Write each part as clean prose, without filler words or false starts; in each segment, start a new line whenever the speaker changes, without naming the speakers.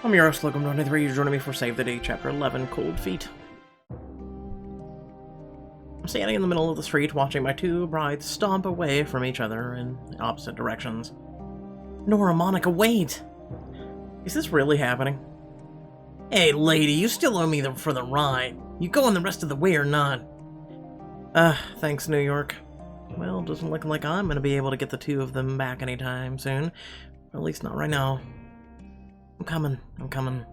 I'm your host, Slocum23. You're joining me for Save the Day, Chapter 11, Cold Feet. I'm standing in the middle of the street, watching my two brides stomp away from each other in opposite directions. Nora, Monica, wait! Is this really happening? Hey, lady, you still owe me for the ride. You going the rest of the way or not? Thanks, New York. Well, doesn't look like I'm gonna be able to get the two of them back anytime soon. At least not right now. I'm coming.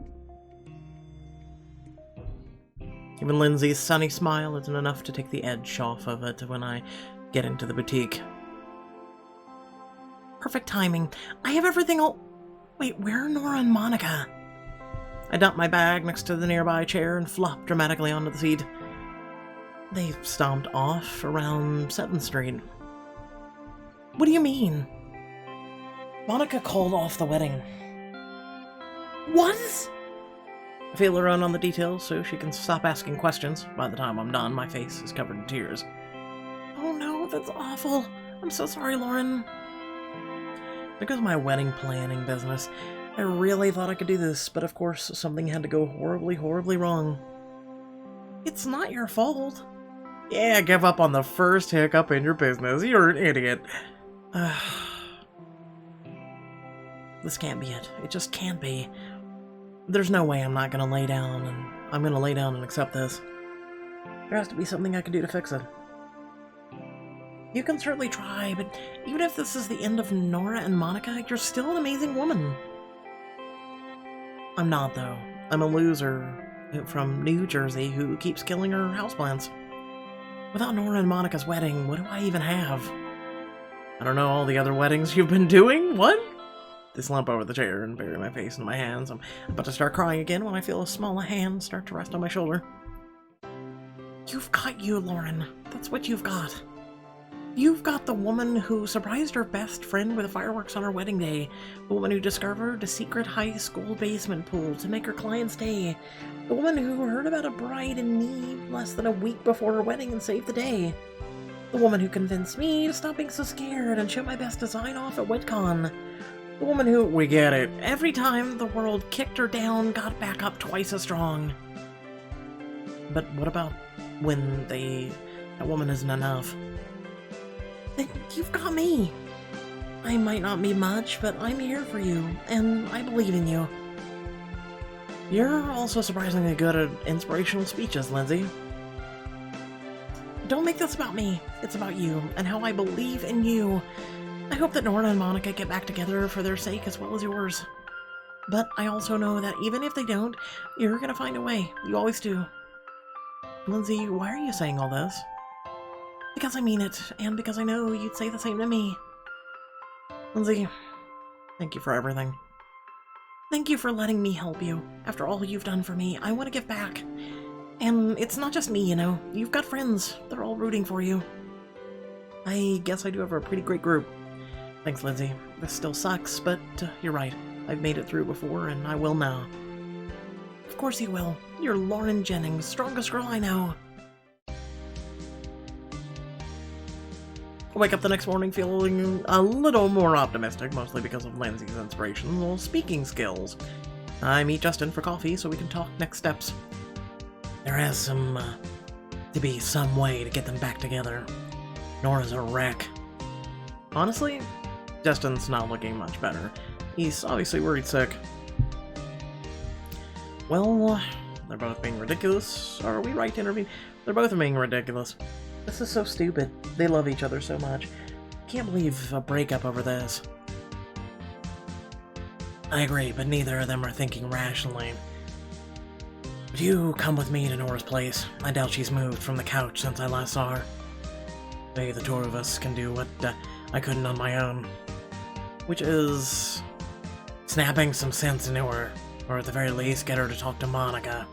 Even Lindsay's sunny smile isn't enough to take the edge off of it when I get into the boutique. Perfect timing. I have everything all... Wait, where are Nora and Monica? I dump my bag next to the nearby chair and flop dramatically onto the seat. They stomped off around 7th Street. What do you mean? Monica called off the wedding. What? I feel her on the details so she can stop asking questions. By the time I'm done, my face is covered in tears. Oh no, that's awful. I'm so sorry, Lauren. There goes my wedding planning business. I really thought I could do this, but of course something had to go horribly wrong. It's not your fault. Yeah, give up on the first hiccup in your business. You're an idiot. This can't be it. It just can't be. There's no way I'm not gonna lay down, and I'm gonna lay down and accept this. There has to be something I can do to fix it. You can certainly try, but even if this is the end of Nora and Monica, you're still an amazing woman. I'm not, though. I'm a loser from New Jersey who keeps killing her houseplants. Without Nora and Monica's wedding, what do I even have? I don't know all the other weddings you've been doing? What? I slump over the chair and bury my face in my hands. I'm about to start crying again when I feel a small hand start to rest on my shoulder. You've got you, Lauren. That's what you've got. You've got the woman who surprised her best friend with fireworks on her wedding day. The woman who discovered a secret high school basement pool to make her clients stay. The woman who heard about a bride in need less than a week before her wedding and saved the day. The woman who convinced me to stop being so scared and show my best design off at WitCon. The woman who, we get it, every time the world kicked her down, got back up twice as strong. But what about when that woman isn't enough? Then you've got me. I might not be much, but I'm here for you, and I believe in you. You're also surprisingly good at inspirational speeches, Lindsay. Don't make this about me. It's about you, and how I believe in you. I hope that Nora and Monica get back together for their sake as well as yours. But I also know that even if they don't, you're gonna find a way. You always do. Lindsay, why are you saying all this? Because I mean it, and because I know you'd say the same to me. Lindsay, thank you for everything. Thank you for letting me help you. After all you've done for me, I want to give back. And it's not just me, you know. You've got friends. They're all rooting for you. I guess I do have a pretty great group. Thanks, Lindsay. This still sucks, but you're right. I've made it through before, and I will now. Of course you will. You're Lauren Jennings, strongest girl I know. I wake up the next morning feeling a little more optimistic, mostly because of Lindsay's inspirational speaking skills. I meet Justin for coffee so we can talk next steps. There has to be some way to get them back together. Nora's a wreck. Honestly, Justin's not looking much better. He's obviously worried sick. Well, they're both being ridiculous. Are we right to intervene? They're both being ridiculous. This is so stupid. They love each other so much. Can't believe a breakup over this. I agree, but neither of them are thinking rationally. Would you come with me to Nora's place? I doubt she's moved from the couch since I last saw her. Maybe the two of us can do what I couldn't on my own. Which is snapping some sense into her, or at the very least get her to talk to Monica.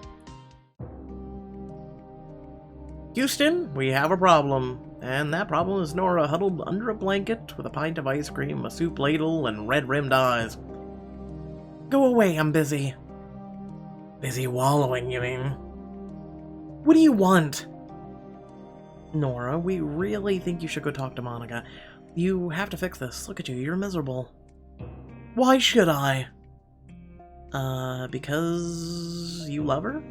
Houston, we have a problem, and that problem is Nora huddled under a blanket with a pint of ice cream, a soup ladle, and red-rimmed eyes. Go away, I'm busy. Busy wallowing, you mean? What do you want? Nora, we really think you should go talk to Monica. You have to fix this. Look at you, you're miserable. Why should I? Because you love her?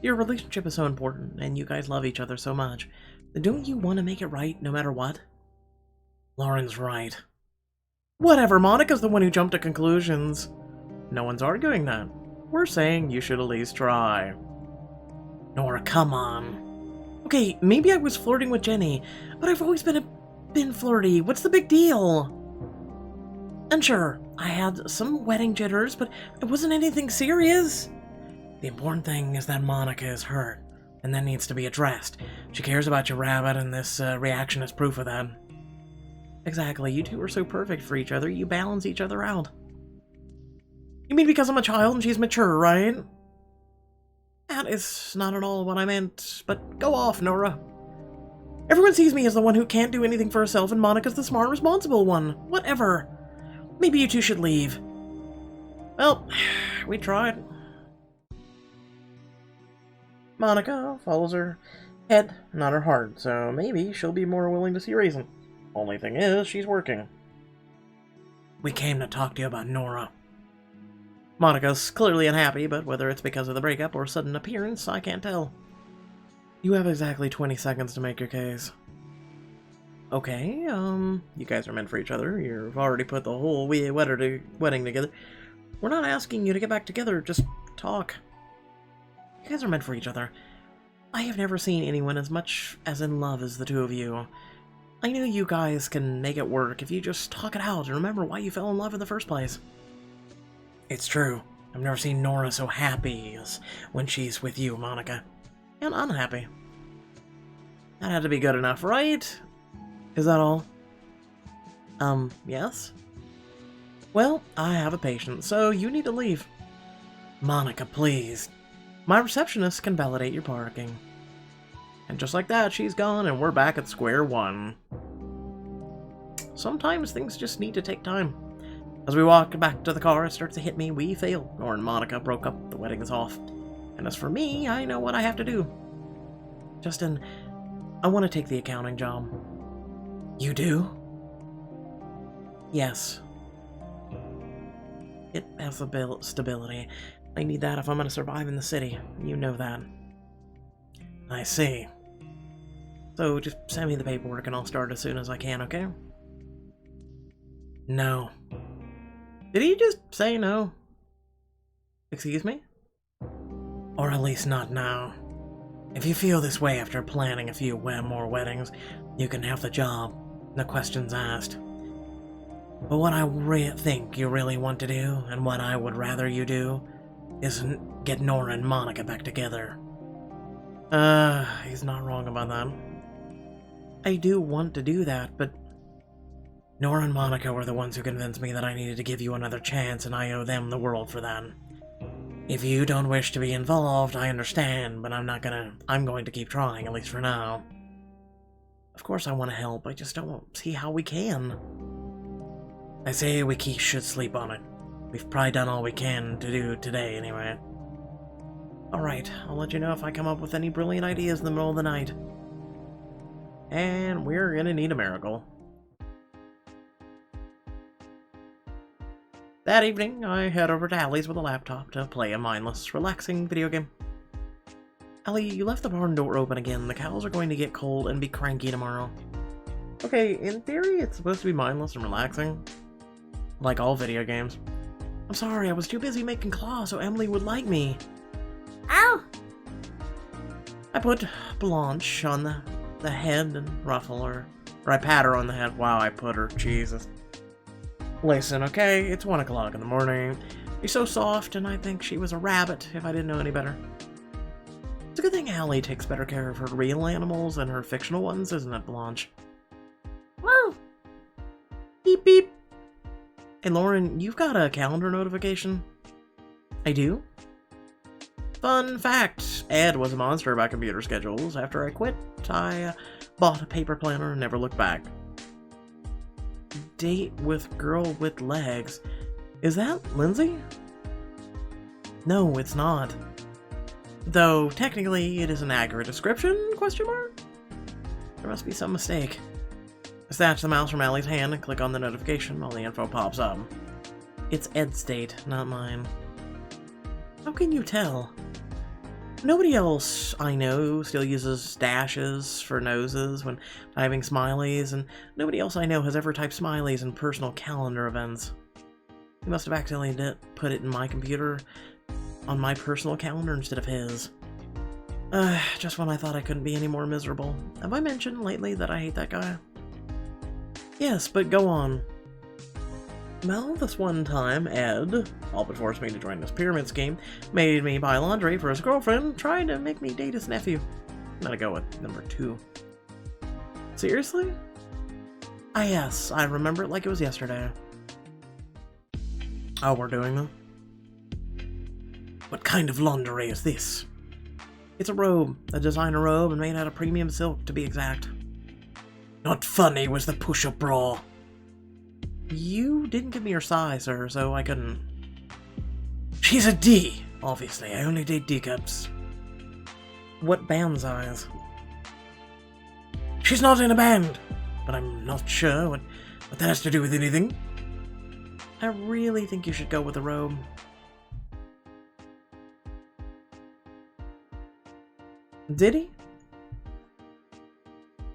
Your relationship is so important, and you guys love each other so much. Don't you want to make it right, no matter what? Lauren's right. Whatever, Monica's the one who jumped to conclusions. No one's arguing that. We're saying you should at least try. Nora, come on. Okay, maybe I was flirting with Jenny, but I've always been flirty. What's the big deal? And sure, I had some wedding jitters, but it wasn't anything serious. The important thing is that Monica is hurt, and that needs to be addressed. She cares about your rabbit, and this reaction is proof of that. Exactly, you two are so perfect for each other, you balance each other out. You mean because I'm a child and she's mature, right? That is not at all what I meant, but go off, Nora. Everyone sees me as the one who can't do anything for herself, and Monica's the smart, responsible one. Whatever. Maybe you two should leave. Well, we tried. Monica follows her head, not her heart, so maybe she'll be more willing to see reason. Only thing is, she's working. We came to talk to you about Nora. Monica's clearly unhappy, but whether it's because of the breakup or sudden appearance, I can't tell. You have exactly 20 seconds to make your case. Okay, you guys are meant for each other. You've already put the whole wedding together. We're not asking you to get back together, just talk. You guys are meant for each other. I have never seen anyone as much as in love as the two of you. I know you guys can make it work if you just talk it out and remember why you fell in love in the first place. It's true. I've never seen Nora so happy as when she's with you, Monica. And unhappy. That had to be good enough, right? Is that all? Yes? Well, I have a patient, so you need to leave. Monica, please. My receptionist can validate your parking. And just like that, she's gone, and we're back at square one. Sometimes things just need to take time. As we walk back to the car, it starts to hit me. We failed. Nora and Monica broke up. The wedding is off. And as for me, I know what I have to do. Justin, I want to take the accounting job. You do? Yes. It has a stability. I need that if I'm going to survive in the city. You know that. I see. So just send me the paperwork and I'll start as soon as I can, okay? No. Did he just say no? Excuse me? Or at least not now. If you feel this way after planning a few more weddings, you can have the job. No questions asked. But what I think you really want to do, and what I would rather you do, is get Nora and Monica back together. He's not wrong about that. I do want to do that, but Nora and Monica were the ones who convinced me that I needed to give you another chance, and I owe them the world for that. If you don't wish to be involved, I understand, but I'm going to keep trying, at least for now. Of course I want to help, I just don't see how we can. I say we should sleep on it. We've probably done all we can to do today, anyway. Alright, I'll let you know if I come up with any brilliant ideas in the middle of the night. And we're gonna need a miracle. That evening, I head over to Allie's with a laptop to play a mindless, relaxing video game. Allie, you left the barn door open again. The cows are going to get cold and be cranky tomorrow. Okay, in theory, it's supposed to be mindless and relaxing. Like all video games. I'm sorry, I was too busy making claws so Emily would like me. Ow! I put Blanche on the head and ruffle her. Or I pat her on the head. Wow, I put her. Jesus. Listen, okay? It's 1 o'clock in the morning. She's so soft, and I think she was a rabbit if I didn't know any better. It's a good thing Allie takes better care of her real animals than her fictional ones, isn't it, Blanche? Woo! Beep beep. Hey, Lauren, you've got a calendar notification? I do? Fun fact, Ed was a monster about computer schedules. After I quit, I bought a paper planner and never looked back. Date with girl with legs. Is that Lindsay? No, it's not. Though, technically, it is an accurate description, question mark? There must be some mistake. I snatch the mouse from Allie's hand and click on the notification while the info pops up. It's Ed's date, not mine. How can you tell? Nobody else I know still uses dashes for noses when typing smileys, and nobody else I know has ever typed smileys in personal calendar events. He must have accidentally put it in my computer on my personal calendar instead of his. Just when I thought I couldn't be any more miserable. Have I mentioned lately that I hate that guy? Yes, but go on. Well, this one time, Ed, all but forced me to join this pyramid scheme, made me buy laundry for his girlfriend, trying to make me date his nephew. I'm gonna go with number 2. Seriously? Ah yes, I remember it like it was yesterday. Oh, we're doing them? What kind of laundry is this? It's a robe, a designer robe, and made out of premium silk, to be exact. Not funny was the push-up bra. You didn't give me your size, sir, so I couldn't. She's a D, obviously. I only date D cups. What band size? She's not in a band, but I'm not sure what that has to do with anything. I really think you should go with the robe. Did he?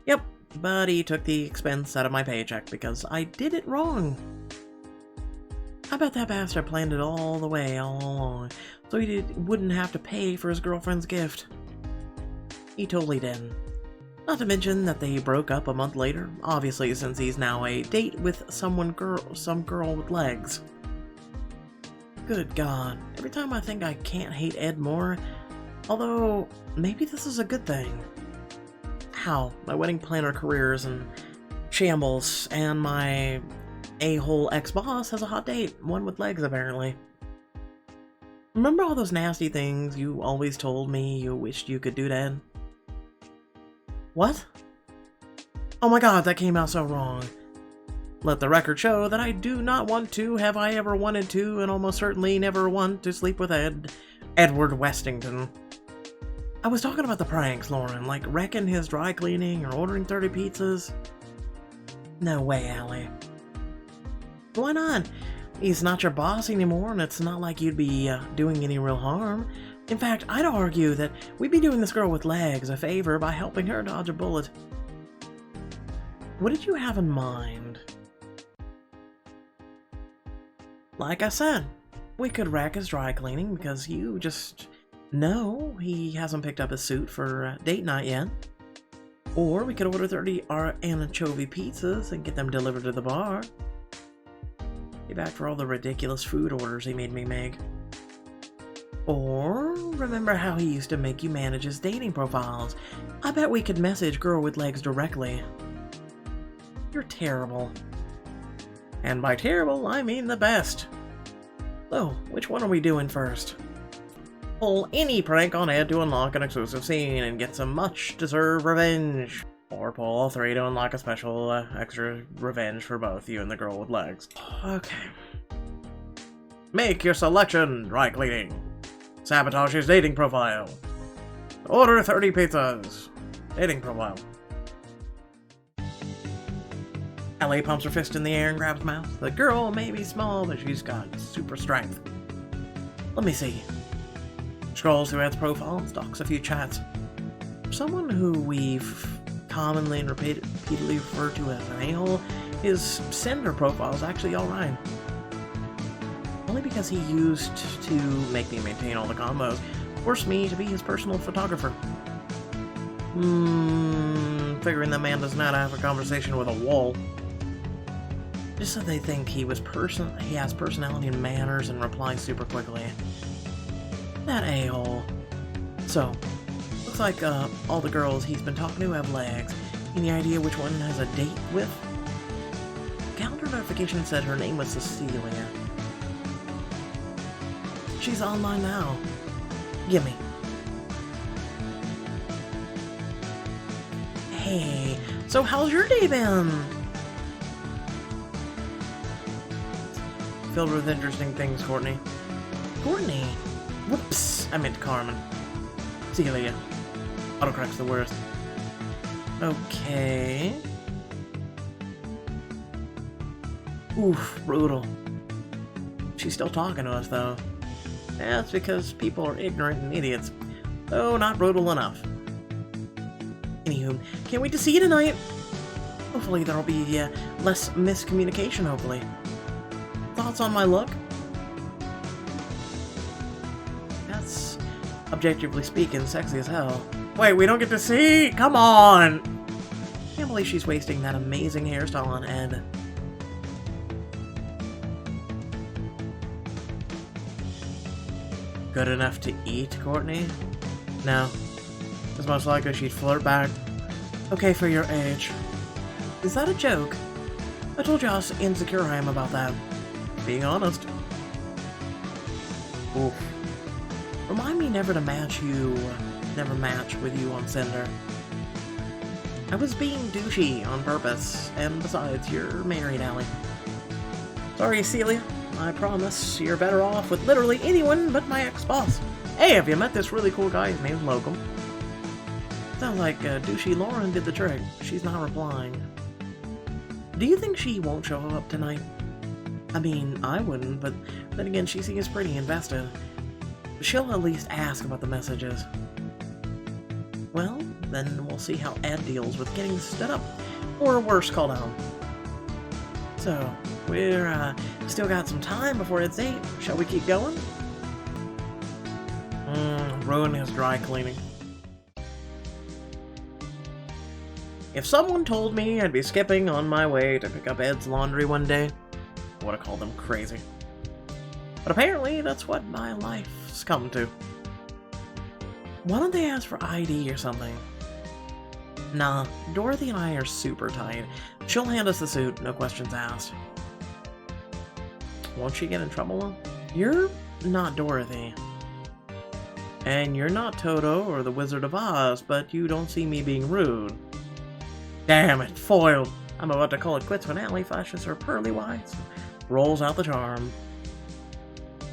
Yep, but he took the expense out of my paycheck because I did it wrong. I bet that bastard planned it all the way, all along, so he wouldn't have to pay for his girlfriend's gift. He totally didn't. Not to mention that they broke up a month later, obviously since he's now a date with some girl with legs. Good God, every time I think I can't hate Ed more, although maybe this is a good thing. How? My wedding planner career is in shambles, and my a-hole ex-boss has a hot date, one with legs apparently. Remember all those nasty things you always told me you wished you could do to Ed? What? Oh my God, that came out so wrong. Let the record show that I do not want to, have I ever wanted to, and almost certainly never want to sleep with Edward Westington. I was talking about the pranks, Lauren, like wrecking his dry cleaning or ordering 30 pizzas. No way, Allie. Why not? He's not your boss anymore, and it's not like you'd be doing any real harm. In fact, I'd argue that we'd be doing this girl with legs a favor by helping her dodge a bullet. What did you have in mind? Like I said, we could wreck his dry cleaning because you just know he hasn't picked up his suit for date night yet. Or we could order 30 anchovy pizzas and get them delivered to the bar. Be back for all the ridiculous food orders he made me make. Or remember how he used to make you manage his dating profiles? I bet we could message girl with legs directly. You're terrible. And by terrible, I mean the best. So, which one are we doing first? Pull any prank on Ed to unlock an exclusive scene and get some much-deserved revenge. Or pull all 3 to unlock a special extra revenge for both you and the girl with legs. Okay. Make your selection, dry cleaning. Sabotage his dating profile. Order 30 pizzas. Dating profile. Ellie pumps her fist in the air and grabs mouse. The girl may be small, but she's got super strength. Let me see. Scrolls through Ed's profile and stalks a few chats. Someone who we've commonly and repeatedly referred to as an a-hole, his sender profile is actually alright. Only because he used to make me maintain all the combos, forced me to be his personal photographer. Figuring the man does not have a conversation with a wall. Just so they think he has personality and manners and replies super quickly. That a-hole. So, looks like all the girls he's been talking to have legs. Any idea which one has a date with? Calendar notification said her name was Cecilia. She's online now. Gimme. Hey, so how's your day been? Filled with interesting things, Courtney. Courtney? Whoops, I meant Carmen. Celia. Autocorrect's the worst. Okay. Oof, brutal. She's still talking to us, though. That's because people are ignorant and idiots. Though not brutal enough. Anywho, can't wait to see you tonight. Hopefully there'll be less miscommunication, hopefully. Thoughts on my look? That's, objectively speaking, sexy as hell. Wait, we don't get to see? Come on! Can't believe she's wasting that amazing hairstyle on Ed. Good enough to eat, Courtney? No. It's most likely she'd flirt back. Okay for your age. Is that a joke? I told you how insecure I am about that. Being honest. Oof. Remind me never match with you on Cinder. I was being douchey on purpose, and besides, you're married, Allie. Sorry, Celia. I promise you're better off with literally anyone but my ex-boss. Hey, have you met this really cool guy? His name's Locum. Sounds like douchey Lauren did the trick. She's not replying. Do you think she won't show up tonight? I mean, I wouldn't, but then again, she seems pretty invested. She'll at least ask about the messages. Well, then we'll see how Ed deals with getting stood up, or worse, called out. So, we're still got some time before Ed's date. Shall we keep going? Ruin his dry cleaning. If someone told me I'd be skipping on my way to pick up Ed's laundry one day, I would have called them crazy. But apparently, that's what my life's come to. Why don't they ask for ID or something? Nah, Dorothy and I are super tight. She'll hand us the suit, no questions asked. Won't she get in trouble though? You're not Dorothy. And you're not Toto or the Wizard of Oz, but you don't see me being rude. Damn it, foiled. I'm about to call it quits when Allie flashes her pearly whites and rolls out the charm.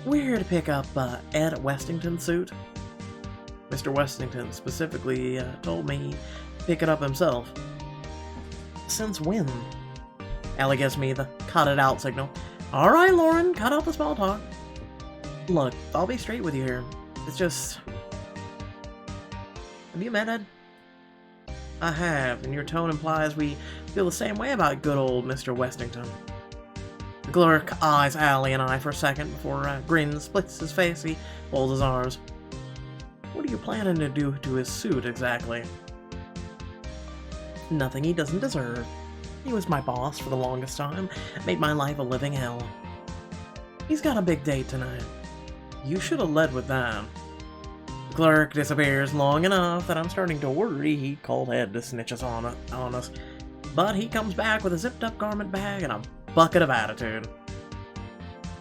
We're here to pick up Ed Westington's suit. Mr. Westington specifically told me to pick it up himself. Since when? Allie gives me the cut it out signal. Alright, Lauren, cut out the small talk. Look, I'll be straight with you here. It's just... Have you met Ed? I have, and your tone implies we feel the same way about good old Mr. Westington. The clerk eyes Allie and I for a second before a grin splits his face. He folds his arms. What are you planning to do to his suit, exactly? Nothing he doesn't deserve. He was my boss for the longest time, made my life a living hell. He's got a big date tonight. You should have led with that. The clerk disappears long enough that I'm starting to worry he called Ed to snitch us on us. But he comes back with a zipped-up garment bag and a bucket of attitude.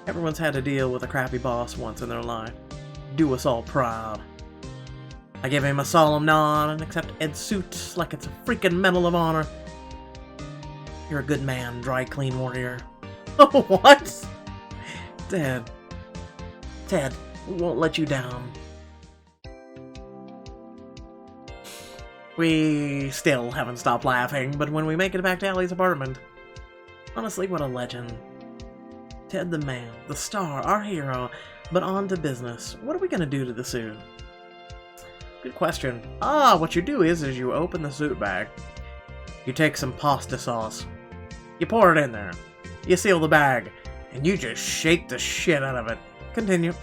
Everyone's had to deal with a crappy boss once in their life. Do us all proud. I give him a solemn nod and accept Ed's suit like it's a freaking Medal of Honor. You're a good man, dry clean warrior. Oh, what? Ted, we won't let you down. We still haven't stopped laughing, but when we make it back to Allie's apartment, honestly, what a legend. Ted the man, the star, our hero, but on to business. What are we gonna do to the suit? Good question. What you do is you open the suit bag. You take some pasta sauce. You pour it in there. You seal the bag. And you just shake the shit out of it. Continue.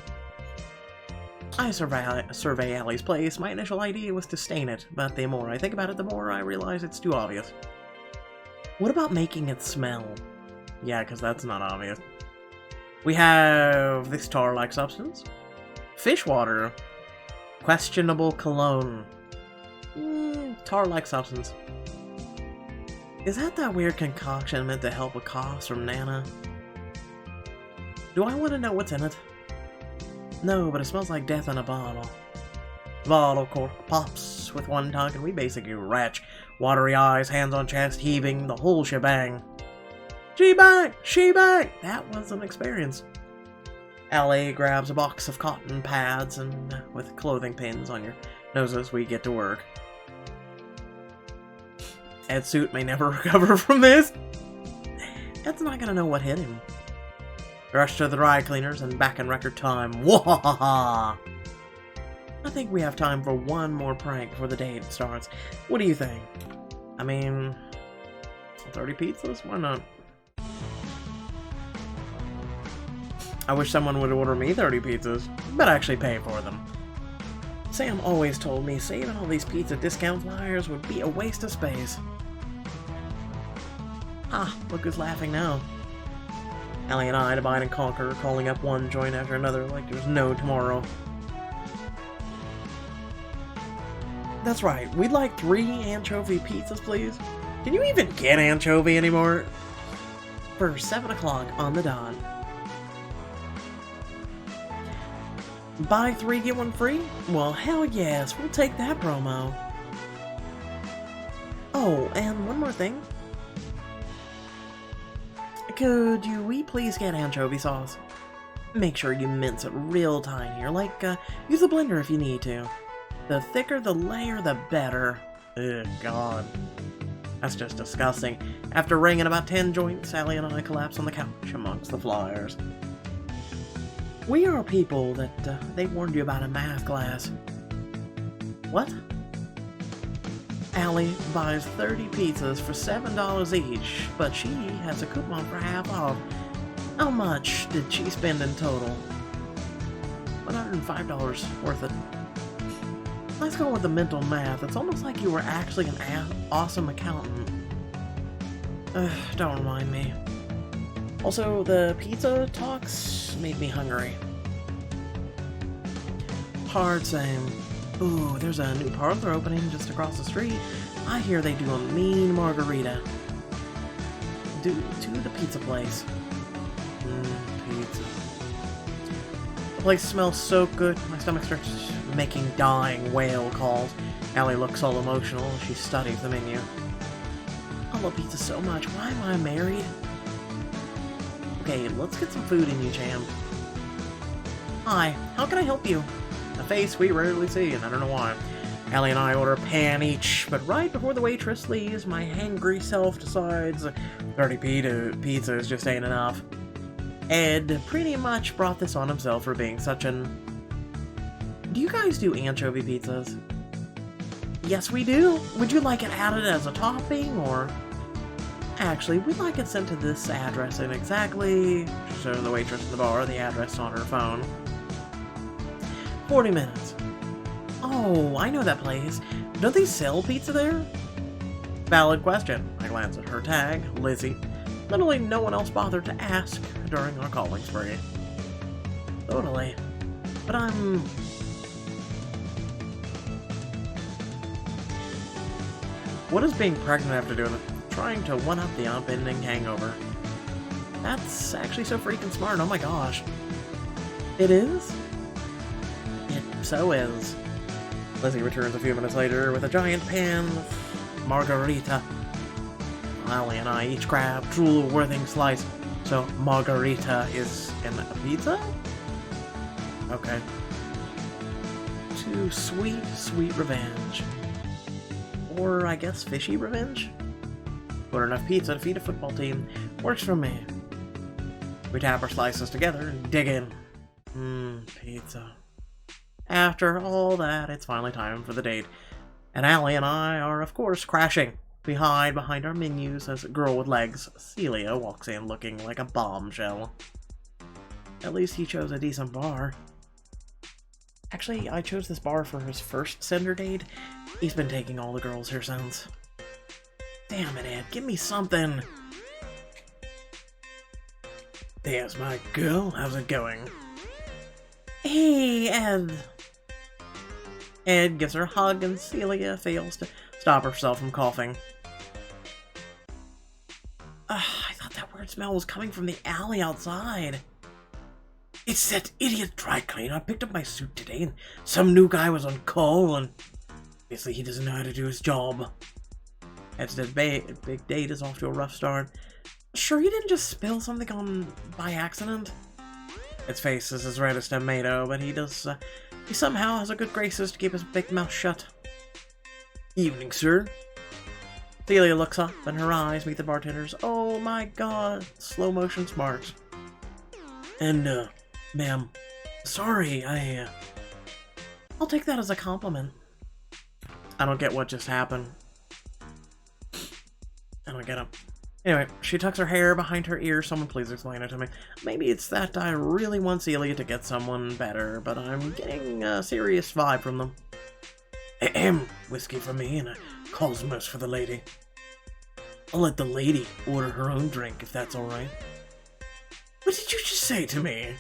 I survey Allie's place. My initial idea was to stain it, but the more I think about it, the more I realize it's too obvious. What about making it smell? Yeah, because that's not obvious. We have this tar-like substance. Fish water. Questionable cologne. Tar-like substance. Is that weird concoction meant to help with coughs from Nana? Do I want to know what's in it? No, but it smells like death in a bottle. The bottle cork pops with one tug and we basically retch. Watery eyes, hands on chest, heaving, the whole shebang. She-bang! She-bang! That was an experience. Allie grabs a box of cotton pads and with clothing pins on your noses, we get to work. Ed's suit may never recover from this. Ed's not gonna know what hit him. Rush to the dry cleaners and back in record time. Wahaha! I think we have time for one more prank before the date starts. What do you think? I mean, 30 pizzas? Why not? I wish someone would order me 30 pizzas, but actually pay for them. Sam always told me saving all these pizza discount flyers would be a waste of space. Ah, look who's laughing now. Allie and I divide and conquer, calling up one joint after another like there's no tomorrow. That's right, we'd like 3 anchovy pizzas, please. Can you even get anchovy anymore? For 7 o'clock on the dot. Buy 3, get 1 free? Well, hell yes, we'll take that promo. Oh, and one more thing. Could we please get anchovy sauce? Make sure you mince it real tiny, or use a blender if you need to. The thicker the layer, the better. Ugh, God. That's just disgusting. After ringing about 10 joints, Sally and I collapse on the couch amongst the flyers. We are people that they warned you about in math class. What? Allie buys 30 pizzas for $7 each, but she has a coupon for half off. How much did she spend in total? $105 worth it. Let's go with the mental math. It's almost like you were actually an awesome accountant. Don't remind me. Also, the pizza talks made me hungry. Hard same. Ooh, there's a new parlor opening just across the street. I hear they do a mean margarita. To the pizza place. Pizza. The place smells so good, my stomach starts making dying whale calls. Allie looks all emotional as she studies the menu. I love pizza so much. Why am I married? Okay, let's get some food in you, champ. Hi, how can I help you? A face we rarely see, and I don't know why. Allie and I order a pan each, but right before the waitress leaves, my hangry self decides 30 pizza is just ain't enough. Ed pretty much brought this on himself for being such an... Do you guys do anchovy pizzas? Yes, we do. Would you like it added as a topping, or... Actually, we'd like it sent to this address and exactly... Showing the waitress in the bar the address on her phone. 40 minutes. Oh, I know that place. Don't they sell pizza there? Valid question. I glance at her tag, Lizzie. Literally no one else bothered to ask during our calling spree. Totally. But what does being pregnant have to do with it? Trying to one-up the impending hangover. That's actually so freaking smart, oh my gosh. It is? It so is. Lizzie returns a few minutes later with a giant pan of margarita. Allie and I each grab drool-worthy slice. So margarita is in a pizza? Okay. To sweet, sweet revenge. Or, I guess, fishy revenge? Order enough pizza to feed a football team. Works for me. We tap our slices together and dig in. Pizza. After all that, it's finally time for the date. And Allie and I are, of course, crashing. We hide behind our menus as a girl with legs, Celia, walks in looking like a bombshell. At least he chose a decent bar. Actually, I chose this bar for his first Cinder date. He's been taking all the girls here since. Damn it, Ed, give me something! There's my girl, how's it going? Hey, Ed! Ed gives her a hug and Celia fails to stop herself from coughing. I thought that weird smell was coming from the alley outside. It's that idiot dry cleaner. I picked up my suit today and some new guy was on call and obviously he doesn't know how to do his job. Ed's big date is off to a rough start. Sure you didn't just spill something on by accident? His face is as red as tomato, but he somehow has a good graces to keep his big mouth shut. Evening, sir. Celia looks up and her eyes meet the bartender's. Oh my god, slow motion smarts. And, ma'am, sorry, I'll take that as a compliment. I don't get what just happened. I don't get it. Anyway, she tucks her hair behind her ear. Someone please explain it to me. Maybe it's that I really want Celia to get someone better, but I'm getting a serious vibe from them. Ahem, whiskey for me and a cosmos for the lady. I'll let the lady order her own drink if that's alright. What did you just say to me?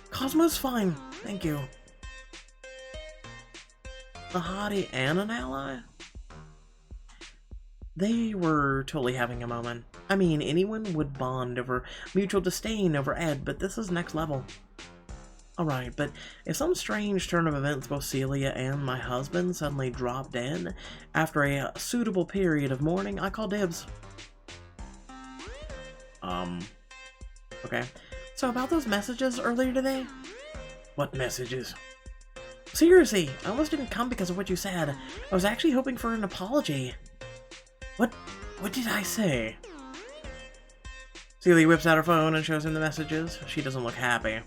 Cosmos fine, thank you. A hottie and an ally? They were totally having a moment. I mean, anyone would bond over mutual disdain over Ed, but this is next level. Alright, but if some strange turn of events both Celia and my husband suddenly drop dead after a suitable period of mourning, I call dibs. Okay. So about those messages earlier today? What messages? Seriously, I almost didn't come because of what you said. I was actually hoping for an apology. What did I say? Celia whips out her phone and shows him the messages. She doesn't look happy.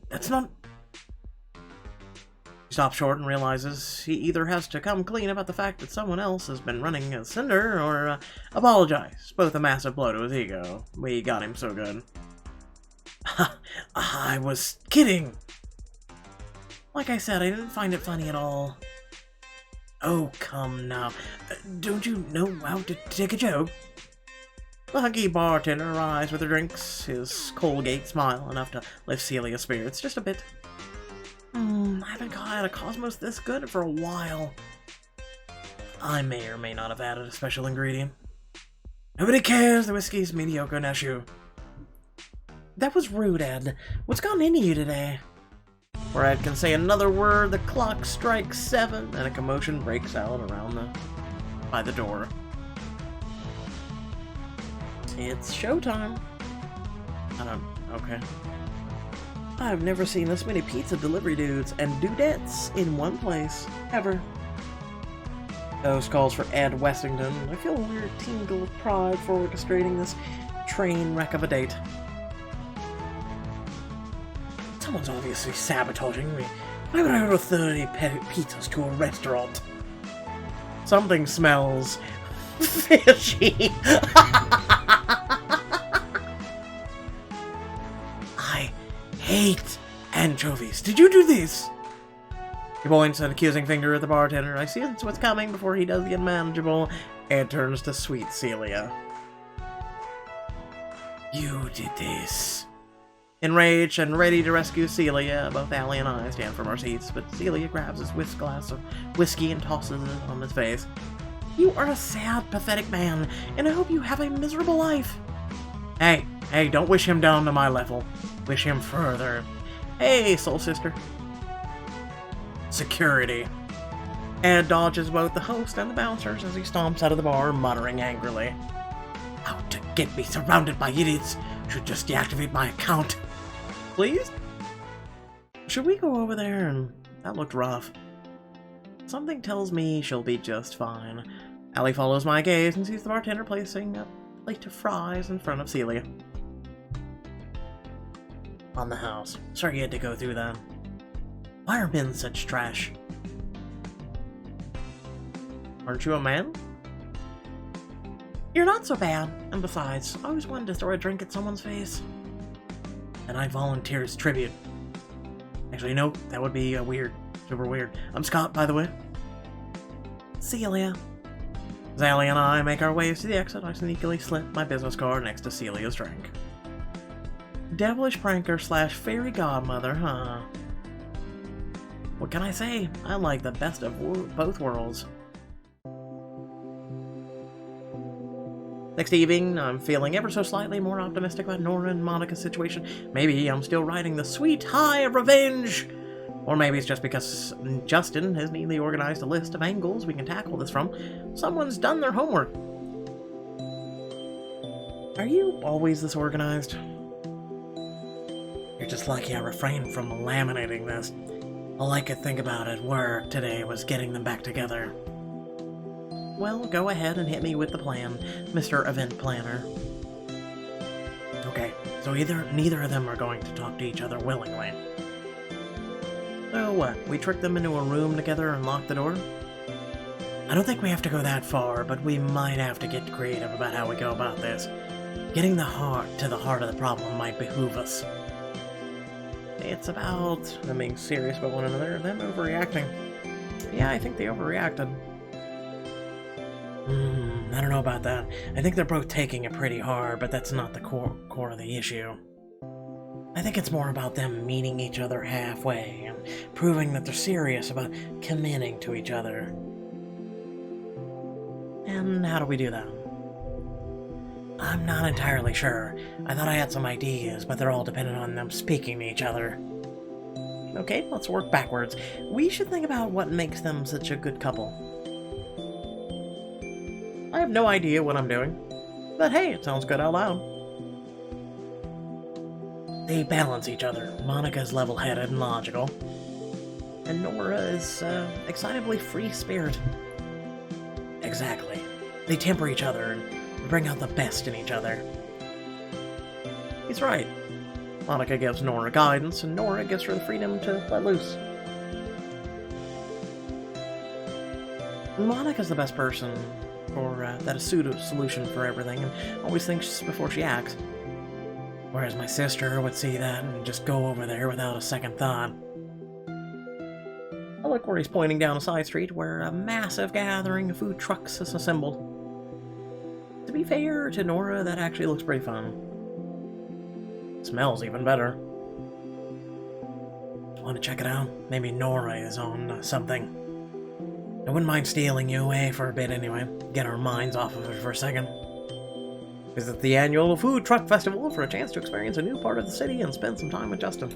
That's not... He stops short and realizes he either has to come clean about the fact that someone else has been running a cinder or apologize. Both a massive blow to his ego. We got him so good. I was kidding. Like I said, I didn't find it funny at all. Oh, come now. Don't you know how to take a joke? The hunky bartender arrives with the drinks, his Colgate smile enough to lift Celia's spirits just a bit. I haven't caught a Cosmos this good for a while. I may or may not have added a special ingredient. Nobody cares, the whiskey's mediocre, now shoo. That was rude, Ed. What's gotten into you today? Before Ed can say another word, the clock strikes 7 and a commotion breaks out by the door. It's showtime. Okay. I've never seen this many pizza delivery dudes and dudettes in one place, ever. Host calls for Ed Wessington. I feel a weird tingle of pride for orchestrating this train wreck of a date. Someone's obviously sabotaging me. Why would I order 30 pizzas to a restaurant? Something smells fishy. I hate anchovies. Did you do this? He points an accusing finger at the bartender. I sense what's coming before he does the unmanageable. Ed turns to sweet Celia. You did this. Enraged and ready to rescue Celia, both Allie and I stand from our seats, but Celia grabs his glass of whiskey and tosses it on his face. You are a sad, pathetic man, and I hope you have a miserable life. Hey, don't wish him down to my level. Wish him further. Hey, soul sister. Security. Ed dodges both the host and the bouncers as he stomps out of the bar, muttering angrily. Out to get me surrounded by idiots. Should just deactivate my account. Please? Should we go over there? And that looked rough. Something tells me she'll be just fine. Allie follows my gaze and sees the bartender placing a plate of fries in front of Celia. On the house. Sorry you had to go through that. Why are men such trash? Aren't you a man? You're not so bad. And besides, I always wanted to throw a drink at someone's face. And I volunteer as tribute. Actually, no, that would be weird. Super weird. I'm Scott, by the way. Celia. As Allie and I make our ways to the exit, I sneakily slip my business card next to Celia's drink. Devilish pranker / fairy godmother, huh? What can I say? I like the best of both worlds. Next evening, I'm feeling ever so slightly more optimistic about Nora and Monica's situation. Maybe I'm still riding the sweet high of revenge! Or maybe it's just because Justin has neatly organized a list of angles we can tackle this from. Someone's done their homework. Are you always this organized? You're just lucky I refrained from laminating this. All I could think about at work today was getting them back together. Well, go ahead and hit me with the plan, Mr. Event Planner. Okay, so neither of them are going to talk to each other willingly. So what, we trick them into a room together and lock the door? I don't think we have to go that far, but we might have to get creative about how we go about this. Getting to the heart of the problem might behoove us. It's about them being serious about one another, them overreacting. Yeah, I think they overreacted. I don't know about that. I think they're both taking it pretty hard, but that's not the core of the issue. I think it's more about them meeting each other halfway and proving that they're serious about committing to each other. And how do we do that? I'm not entirely sure. I thought I had some ideas, but they're all dependent on them speaking to each other. Okay, let's work backwards. We should think about what makes them such a good couple. I have no idea what I'm doing, but hey, it sounds good out loud. They balance each other. Monica's level-headed and logical, and Nora is excitably free-spirited. Exactly. They temper each other and bring out the best in each other. He's right. Monica gives Nora guidance, and Nora gives her the freedom to let loose. Monica's the best person for that solution for everything, and always thinks before she acts. Whereas my sister would see that and just go over there without a second thought. I look where he's pointing down a side street where a massive gathering of food trucks is assembled. To be fair to Nora, that actually looks pretty fun. Smells even better. Want to check it out? Maybe Nora is on something. I wouldn't mind stealing you away for a bit anyway. Get our minds off of it for a second. Visit the annual Food Truck Festival for a chance to experience a new part of the city and spend some time with Justin.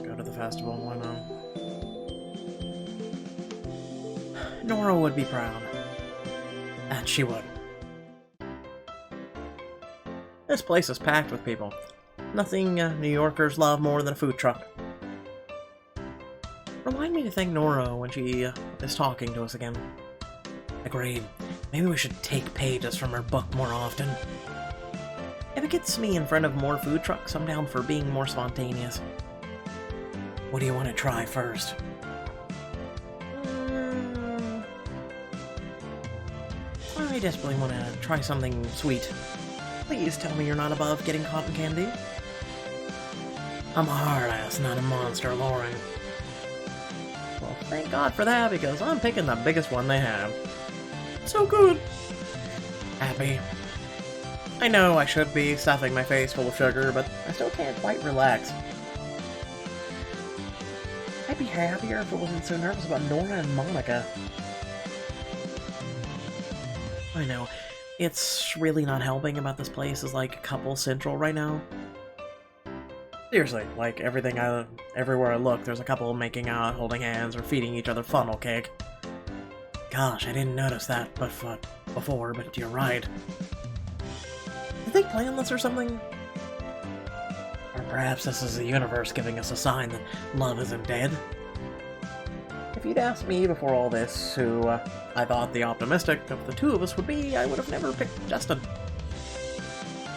Go to the festival, why not? Nora would be proud. That she would. This place is packed with people. Nothing New Yorkers love more than a food truck. Remind me to thank Nora when she is talking to us again. Agreed. Maybe we should take pages from her book more often. If it gets me in front of more food trucks, I'm down for being more spontaneous. What do you want to try first? I desperately want to try something sweet. Please tell me you're not above getting cotton candy. I'm a hard ass, not a monster, Lauren. Well, thank God for that, because I'm picking the biggest one they have. So good. Happy. I know I should be stuffing my face full of sugar, but I still can't quite relax. I'd be happier if I wasn't so nervous about Nora and Monica. I know. It's really not helping about this place is like couple central right now. Seriously, like everywhere I look, there's a couple making out, holding hands, or feeding each other funnel cake. Gosh, I didn't notice that before, but you're right. Did they plan this or something? Or perhaps this is the universe giving us a sign that love isn't dead? If you'd asked me before all this who I thought the optimistic of the two of us would be, I would have never picked Justin.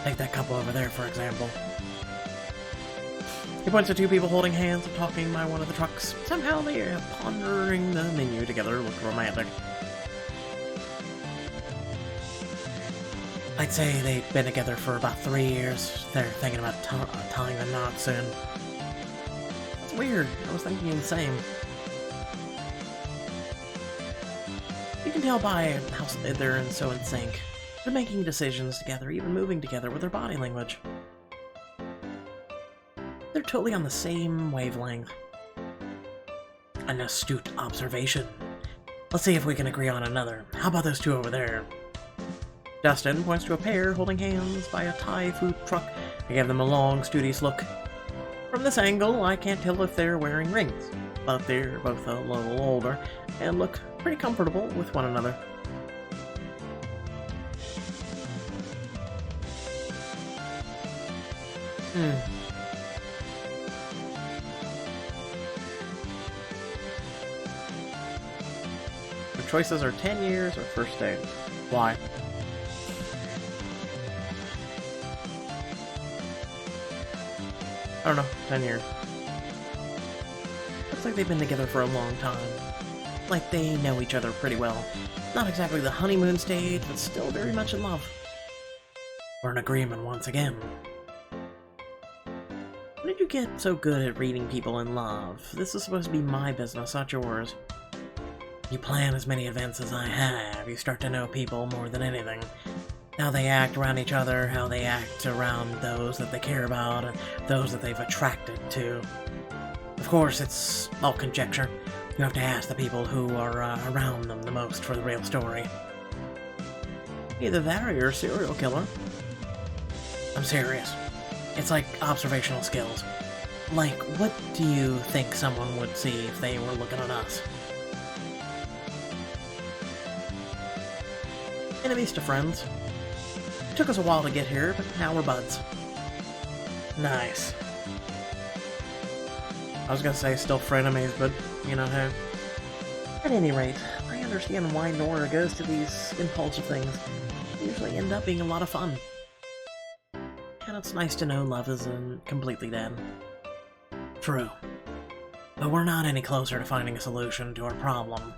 Take that couple over there, for example. He points to two people holding hands and talking by one of the trucks. Somehow they are pondering the menu together, look romantic. I'd say they've been together for about 3 years. They're thinking about tying the knot soon. It's weird. I was thinking the same. You can tell by how they're so in sync. They're making decisions together, even moving together with their body language. They're totally on the same wavelength. An astute observation. Let's see if we can agree on another. How about those two over there? Justin points to a pair holding hands by a Thai food truck. I give them a long, studious look. From this angle, I can't tell if they're wearing rings, but they're both a little older and look pretty comfortable with one another. The choices are 10 years or first date. Why? I don't know, 10 years. Looks like they've been together for a long time. Like they know each other pretty well. Not exactly the honeymoon stage, but still very much in love. We're in agreement once again. When did you get so good at reading people in love? This is supposed to be my business, not yours. You plan as many events as I have. You start to know people more than anything. How they act around each other, how they act around those that they care about, and those that they've attracted to. Of course, it's all conjecture. You have to ask the people who are around them the most for the real story. Either that or you're a serial killer. I'm serious. It's like observational skills. Like, what do you think someone would see if they were looking at us? Enemies to friends. It took us a while to get here, but now we're buds. Nice. I was gonna say still frenemies, but, you know, hey. At any rate, I understand why Nora goes to these impulsive things. They usually end up being a lot of fun. And it's nice to know love isn't completely dead. True. But we're not any closer to finding a solution to our problem.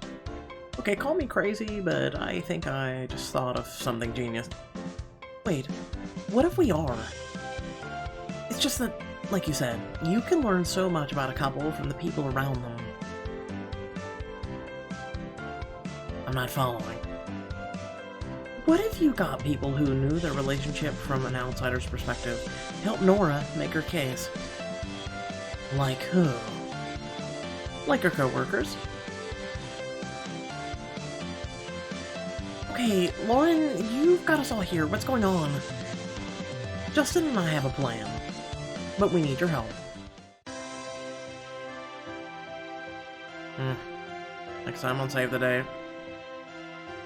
Okay, call me crazy, but I think I just thought of something genius. Wait, what if we are? It's just that, like you said, you can learn so much about a couple from the people around them. I'm not following. What if you got people who knew their relationship from an outsider's perspective, help Nora make her case? Like who? Like her co-workers? Okay, Lauren, you've got us all here. What's going on? Justin and I have a plan, but we need your help. Next time on Save the Day.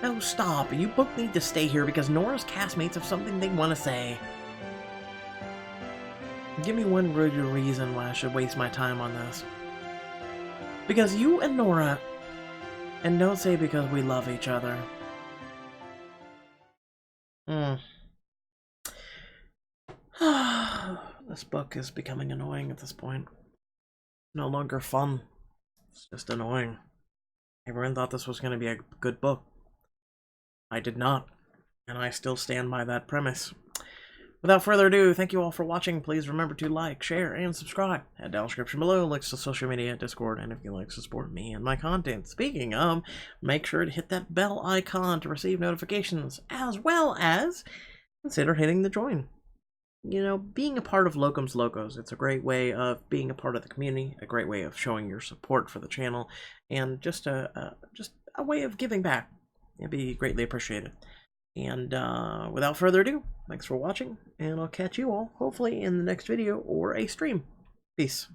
No, stop. You both need to stay here because Nora's castmates have something they want to say. Give me one good reason why I should waste my time on this. Because you and Nora... And don't say because we love each other. This book is becoming annoying at this point. No longer fun. It's just annoying. Everyone thought this was going to be a good book. I did not, and I still stand by that premise. Without further ado, thank you all for watching. Please remember to like, share, and subscribe. Head down the description below, links to social media, Discord, and if you'd like to support me and my content. Speaking of, make sure to hit that bell icon to receive notifications, as well as consider hitting the join. You know, being a part of Locum's Locos, it's a great way of being a part of the community, a great way of showing your support for the channel, and just a way of giving back. It'd be greatly appreciated. And without further ado, thanks for watching, and I'll catch you all, hopefully, in the next video or a stream. Peace.